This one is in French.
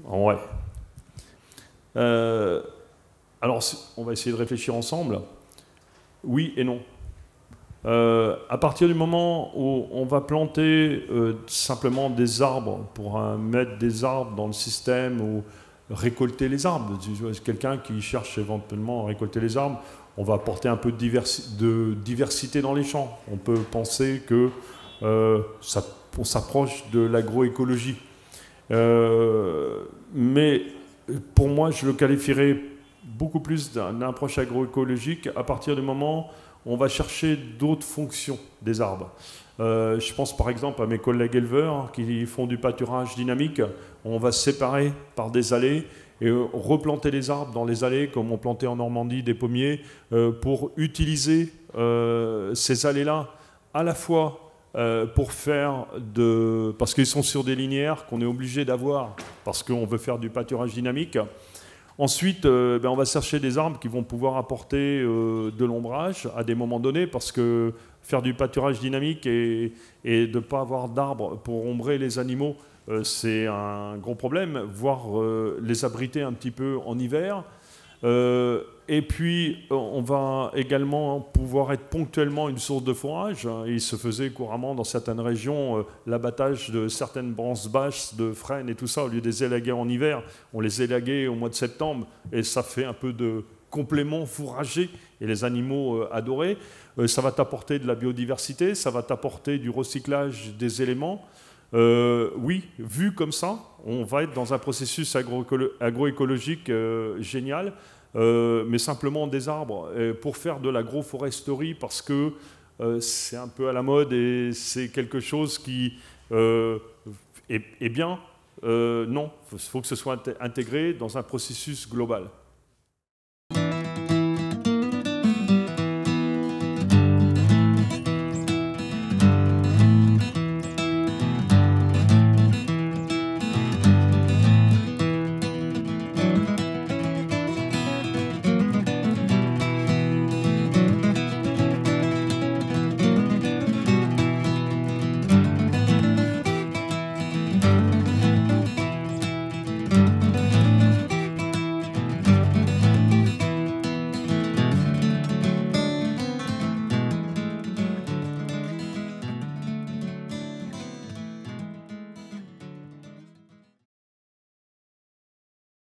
Ouais. Alors, on va essayer de réfléchir ensemble. Oui et non. À partir du moment où on va planter simplement des arbres pour mettre des arbres dans le système ou récolter les arbres, quelqu'un qui cherche éventuellement à récolter les arbres, on va apporter un peu de diversité dans les champs. On peut penser que on s'approche de l'agroécologie. Mais pour moi, je le qualifierais beaucoup plus d'une approche agroécologique à partir du moment où on va chercher d'autres fonctions des arbres. Je pense par exemple à mes collègues éleveurs qui font du pâturage dynamique. On va séparer par des allées et replanter les arbres dans les allées, comme on plantait en Normandie des pommiers, pour utiliser ces allées-là à la fois pour faire parce qu'ils sont sur des linéaires qu'on est obligé d'avoir parce qu'on veut faire du pâturage dynamique. Ensuite, on va chercher des arbres qui vont pouvoir apporter de l'ombrage à des moments donnés, parce que faire du pâturage dynamique et de ne pas avoir d'arbres pour ombrer les animaux, c'est un gros problème, voire les abriter un petit peu en hiver. Et puis, on va également pouvoir être ponctuellement une source de fourrage. Il se faisait couramment dans certaines régions l'abattage de certaines branches basses de frênes et tout ça. Au lieu de les élaguer en hiver, on les élaguait au mois de septembre et ça fait un peu de complément fourragé et les animaux adoraient. Ça va t'apporter de la biodiversité, ça va t'apporter du recyclage des éléments. Oui, vu comme ça, on va être dans un processus agroécologique génial. Mais simplement des arbres pour faire de l'agroforesterie parce que c'est un peu à la mode et c'est quelque chose qui est bien. Non, il faut que ce soit intégré dans un processus global.